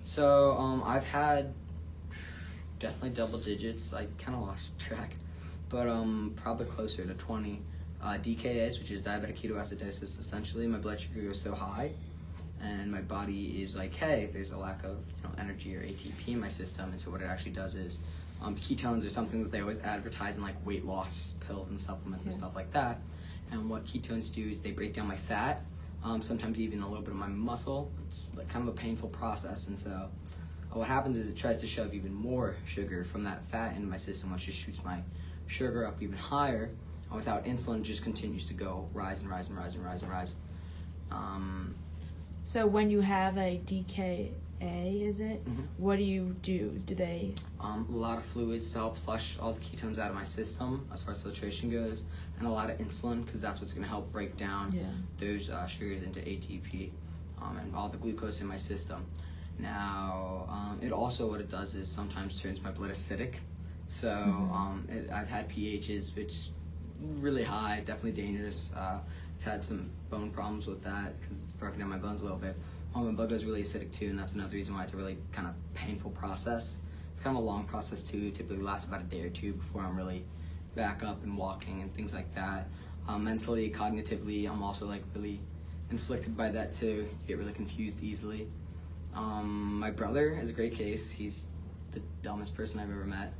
So I've had definitely double digits. I kind of lost track, but probably closer to 20 DKAs, which is diabetic ketoacidosis. Essentially, my blood sugar goes so high, and my body is like, hey, there's a lack of energy or ATP in my system. And so what it actually does is ketones are something that they always advertise in like weight loss pills and supplements and stuff like that. And what ketones do is they break down my fat, sometimes even a little bit of my muscle. It's like kind of a painful process. And so what happens is it tries to shove even more sugar from that fat into my system, which just shoots my sugar up even higher. And without insulin, it just continues to go rise and rise and rise and rise and rise. So when you have a DKA, is it? Mm-hmm. What do you do? Do they? A lot of fluids to help flush all the ketones out of my system as far as filtration goes, and a lot of insulin because that's what's going to help break down those sugars into ATP and all the glucose in my system. Now, it also, what it does is sometimes turns my blood acidic. So I've had pHs which really high, definitely dangerous. I've had some bone problems with that because it's broken down my bones a little bit. My blood goes really acidic too, and that's another reason why it's a really kind of painful process. It's kind of a long process too. It typically lasts about a day or two before I'm really back up and walking and things like that. Mentally, cognitively, I'm also like really inflicted by that too. You get really confused easily. My brother is a great case. He's the dumbest person I've ever met.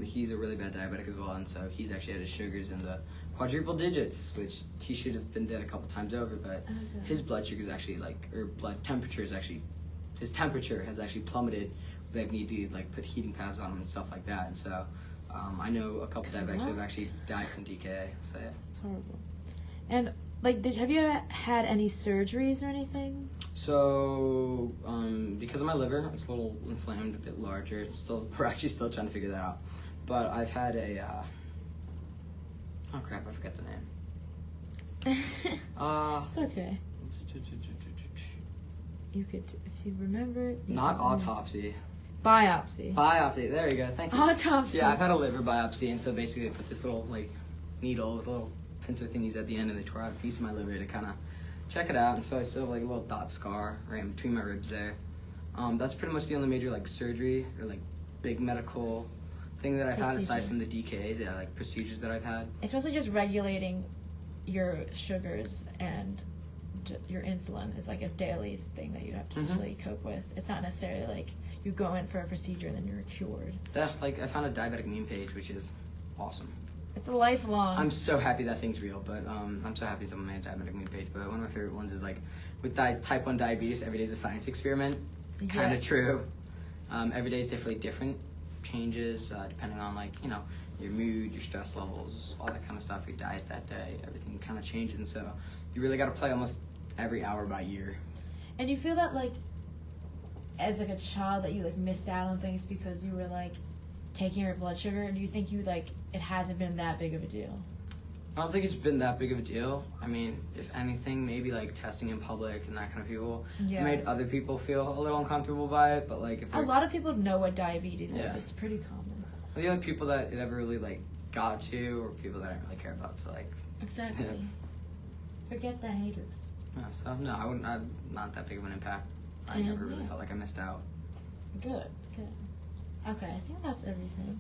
He's a really bad diabetic as well, and so he's actually had his sugars in the quadruple digits, which he should have been dead a couple times over, but his blood sugar is actually blood temperature is actually, his temperature has actually plummeted. They've needed to like put heating pads on him and stuff like that, and so I know a couple diabetics who have actually died from DKA, so yeah. It's horrible. And like, have you ever had any surgeries or anything? So, because of my liver, it's a little inflamed, a bit larger. We're actually still trying to figure that out. But I've had oh crap, I forgot the name. It's okay. You could, if you remember it. Not autopsy. Biopsy. Biopsy, there you go, thank you. Autopsy. Yeah, I've had a liver biopsy, and so basically they put this little like needle with little pincer thingies at the end, and they tore out a piece of my liver to kind of check it out, and so I still have like a little dot scar right in between my ribs there. That's pretty much the only major like surgery or like big medical thing that I've had aside from the DKAs, like procedures that I've had. It's mostly just regulating your sugars, and your insulin is like a daily thing that you have to usually cope with. It's not necessarily like you go in for a procedure and then you're cured. Yeah, like I found a diabetic meme page, which is awesome. It's a lifelong. I'm so happy that thing's real, but I'm so happy someone made a diabetic meme page. But one of my favorite ones is like, with type 1 diabetes, every day is a science experiment. Kind of true. Every day is different changes depending on like, your mood, your stress levels, all that kind of stuff, your diet that day, everything kind of changes. And so you really got to play almost every hour by year. And you feel that like, as like a child, that you like missed out on things because you were like taking your blood sugar? Or do you think it hasn't been that big of a deal? I don't think it's been that big of a deal. I mean, if anything, maybe like testing in public and that kind of people made other people feel a little uncomfortable by it. But like, if a lot of people know what diabetes is. It's pretty common. The only people that it ever really like got to were people that I didn't really care about. So like, exactly. Forget the haters. Yeah, so no, I wouldn't. I'm not that big of an impact. I never really felt like I missed out. Good. Okay, I think that's everything.